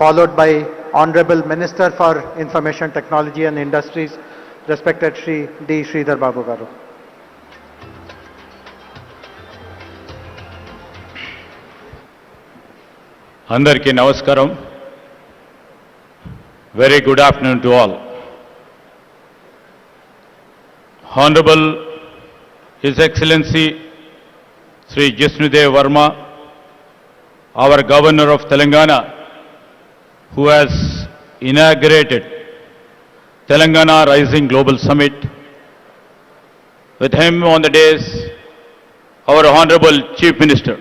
followed by Honorable Minister for Information Technology and Industries, respected Shri D. Sridhar Babu Garu. అందరికీ నమస్కారం. Very good afternoon to all. Honorable His Excellency Sri Jishnudev Verma, our Governor of Telangana, who has inaugurated Telangana Rising Global Summit. With him on the dais, our Honorable Chief Minister.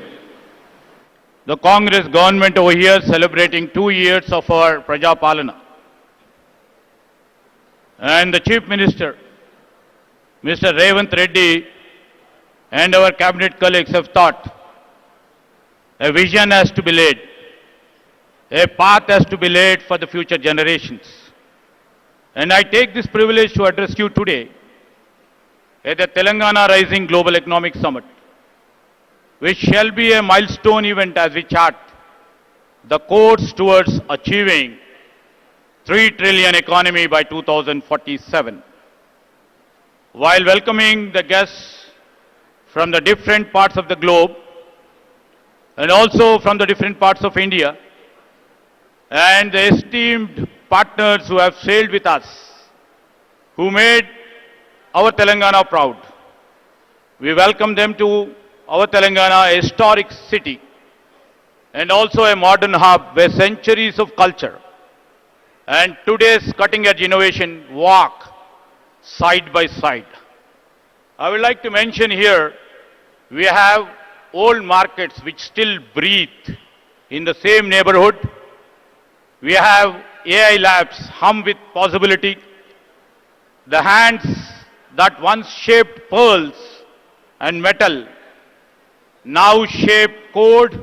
The Congress government over here celebrating 2 years of our Praja Palana. And the Chief Minister, Mr. Revant Reddy, and our cabinet colleagues have thought a vision has to be laid, a path has to be laid for the future generations. And I take this privilege to address you today at the Telangana Rising Global Economic Summit, which shall be a milestone event as we chart the course towards achieving 3 trillion economy by 2047. While welcoming the guests from the different parts of the globe and also from the different parts of India and the esteemed partners who have sailed with us, who made our Telangana proud, we welcome them to our Telangana, a historic city and also a modern hub where centuries of culture and today's cutting-edge innovation walk side by side. I would like to mention here, we have old markets which still breathe in the same neighborhood. We have AI labs hum with possibility. The hands that once shaped pearls and metal now shape code,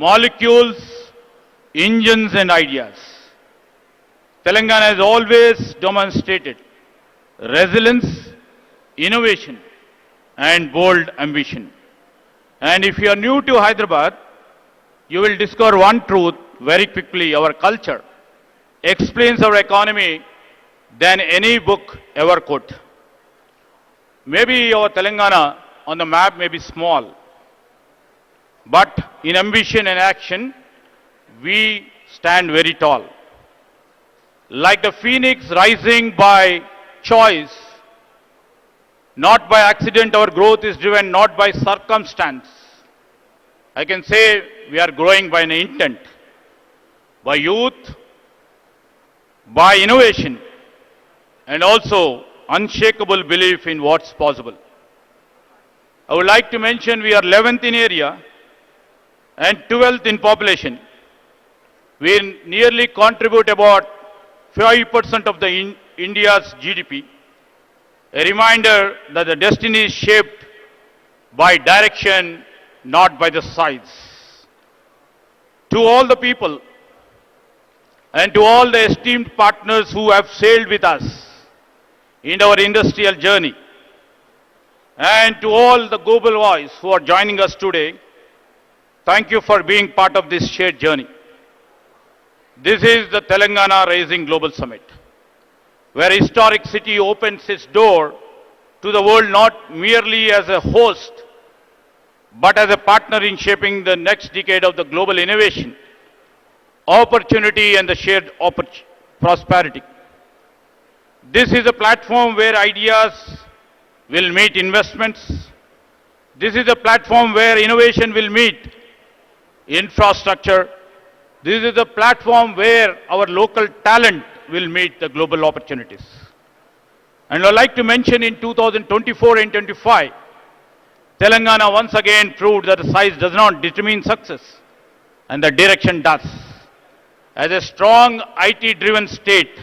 molecules, engines and ideas. Telangana has always demonstrated resilience, innovation and bold ambition. And if you are new to Hyderabad, you will discover one truth very quickly. Our culture explains our economy than any book ever could. Maybe our Telangana on the map may be small, but in ambition and action, we stand very tall. Like the phoenix rising by choice, not by accident, our growth is driven not by circumstance. I can say we are growing by an intent, by youth, by innovation, and also unshakable belief in what's possible. I would like to mention we are 11th in area and 12th in population. We nearly contribute about 5% of the India's GDP. A reminder that the destiny is shaped by direction, not by the size. To all the people and to all the esteemed partners who have sailed with us in our industrial journey, and to all the global voice who are joining us today, thank you for being part of this shared journey. This is the Telangana Rising Global Summit, where a historic city opens its door to the world not merely as a host, but as a partner in shaping the next decade of the global innovation, opportunity and the shared prosperity. This is a platform where ideas will meet investments. This is a platform where innovation will meet infrastructure. This is a platform where our local talent will meet the global opportunities. And I'd like to mention in 2024 and 25, Telangana once again proved that the size does not determine success and the direction does. As a strong IT-driven state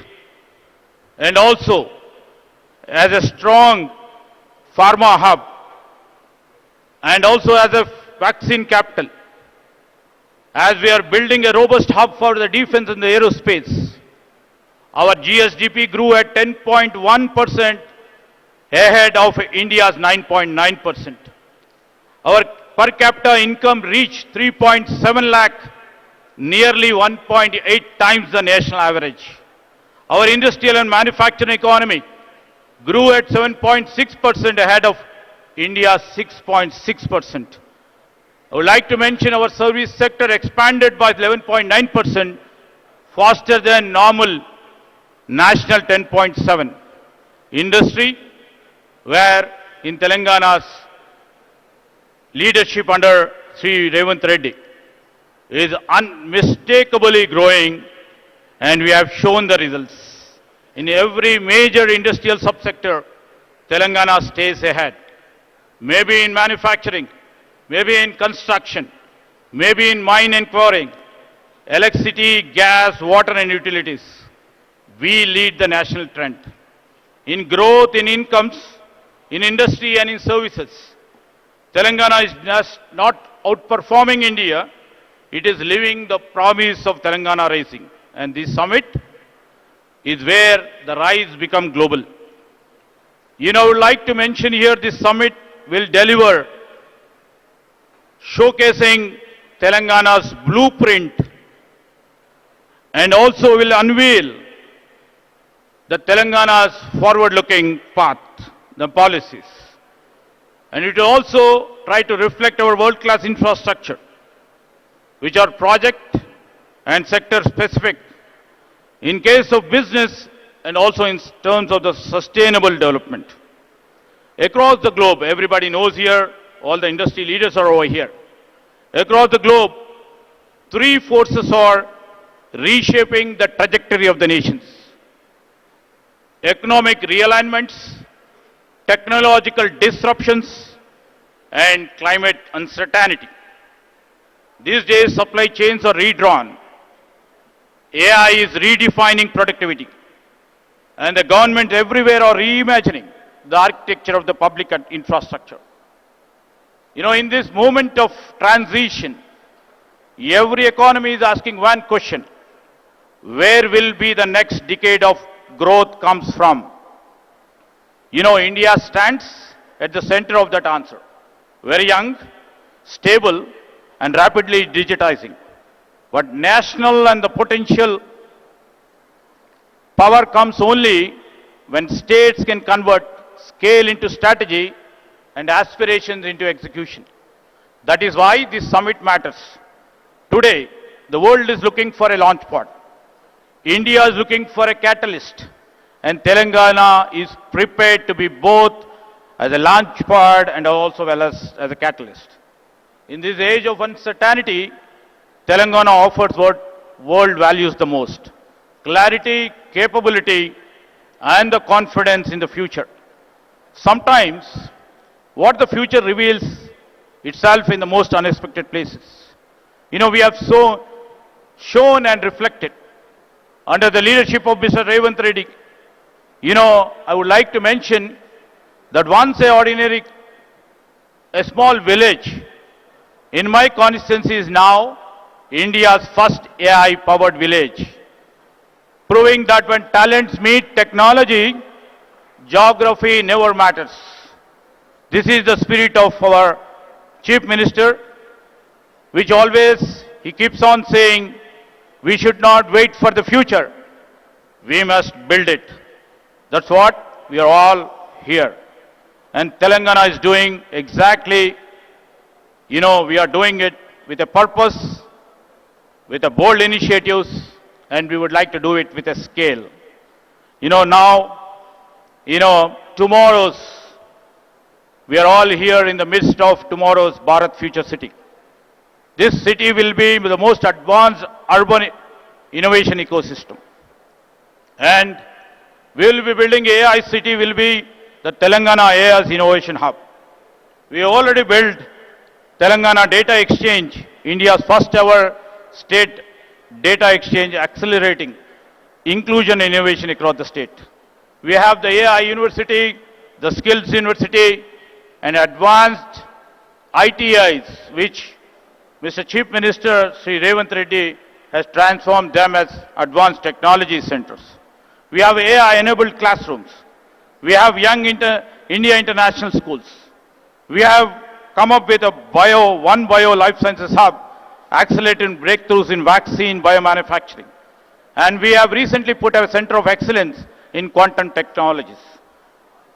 and also as a strong pharma hub and also as a vaccine capital, as we are building a robust hub for the defense and the aerospace, our GSDP grew at 10.1% ahead of India's 9.9%. Our per capita income reached 3.7 lakh nearly 1.8 times the national average. Our industrial and manufacturing economy grew at 7.6% ahead of India's 6.6%. I would like to mention our service sector expanded by 11.9%, faster than normal national 10.7. Industry, where in Telangana's leadership under Sri Revanth Reddy, is unmistakably growing, and we have shown the results. In every major industrial subsector, Telangana stays ahead. Maybe in manufacturing, maybe in construction, maybe in mine and quarrying, electricity, gas, water and utilities. We lead the national trend. In growth in incomes, in industry and in services, Telangana is just not outperforming India, it is living the promise of Telangana Rising. And this summit is where the rise become global. I would like to mention here this summit will deliver showcasing Telangana's blueprint and also will unveil the Telangana's forward-looking path, the policies. And it will also try to reflect our world-class infrastructure, which are project and sector specific in case of business and also in terms of the sustainable development. Across the globe, everybody knows here, all the industry leaders are over here. Across the globe, three forces are reshaping the trajectory of the nations: economic realignments, technological disruptions, and climate uncertainty. These days, supply chains are redrawn. AI is redefining productivity. And the government everywhere are reimagining the architecture of the public infrastructure. In this moment of transition, every economy is asking one question: where will be the next decade of growth comes from? India stands at the center of that answer. Very young, stable, and rapidly digitizing. But national and the potential power comes only when states can convert scale into strategy and aspirations into execution. That is why this summit matters. Today, the world is looking for a launch pad. India is looking for a catalyst. And Telangana is prepared to be both as a launch pad and also as a catalyst. In this age of uncertainty, Telangana offers what world values the most: clarity, capability, and the confidence in the future. Sometimes, what the future reveals itself in the most unexpected places. We have shown and reflected under the leadership of Mr. Revanth Reddy. I would like to mention that once a small village in my constituency is now India's first AI-powered village, proving that when talents meet technology, geography never matters. This is the spirit of our Chief Minister, which always he keeps on saying, we should not wait for the future, we must build it. That's what we are all here. And Telangana is doing exactly, we are doing it with a purpose, with a bold initiatives, and we would like to do it with a scale. Tomorrow's, we are all here in the midst of tomorrow's Bharat Future City. This city will be the most advanced urban innovation ecosystem. And we will be building AI city, will be the Telangana AI's Innovation Hub. We already built Telangana Data Exchange, India's first ever state data exchange, accelerating inclusion and innovation across the state. We have the AI University, the Skills University, and advanced ITIs, which Mr. Chief Minister Sri Revanth Reddy has transformed them as advanced technology centers. We have AI-enabled classrooms. We have Young India International Schools. We have come up with one bio life sciences hub, accelerating breakthroughs in vaccine biomanufacturing. And we have recently put a center of excellence in quantum technologies.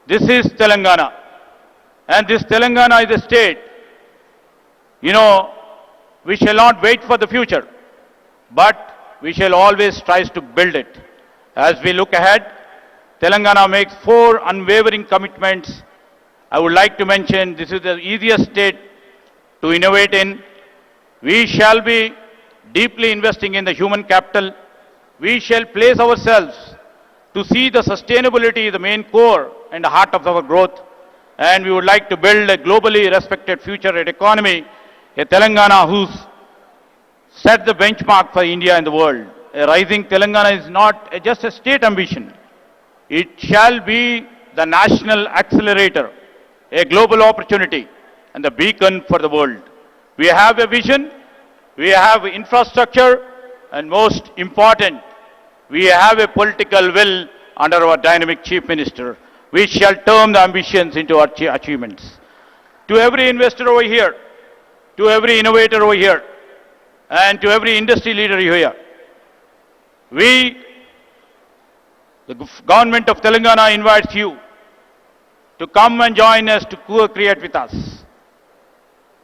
This is Telangana. And this Telangana is a state, you know, we shall not wait for the future, but we shall always try to build it. As we look ahead, Telangana makes 4 unwavering commitments. I would like to mention this is the easiest state to innovate in. We shall be deeply investing in the human capital. We shall place ourselves to see the sustainability, the main core and the heart of our growth. And we would like to build a globally respected future economy, a Telangana who's set the benchmark for India and the world. A rising Telangana is not just a state ambition. It shall be the national accelerator, a global opportunity, and the beacon for the world. We have a vision, we have infrastructure, and most important, we have a political will under our dynamic Chief Minister. We shall turn the ambitions into our achievements. To every investor over here, to every innovator over here, and to every industry leader here, the government of Telangana invites you to come and join us to co-create with us.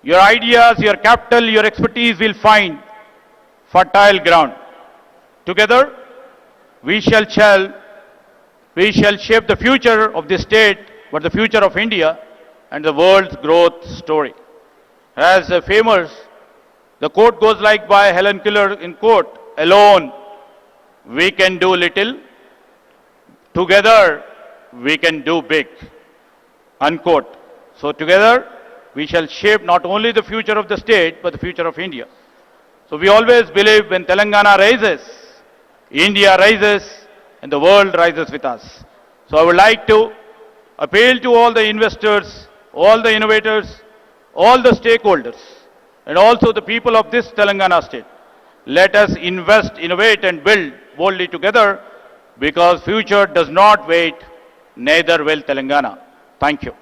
Your ideas, your capital, your expertise will find fertile ground. Together, we shall shape the future of this state, but the future of India and the world's growth story. As the quote goes like by Helen Keller in quote, alone we can do little, together we can do big, unquote. So together we shall shape not only the future of the state, but the future of India. So we always believe when Telangana rises, India rises, and the world rises with us. So I would like to appeal to all the investors, all the innovators, all the stakeholders, and also the people of this Telangana state. Let us invest, innovate, and build boldly together, because future does not wait, neither will Telangana. Thank you.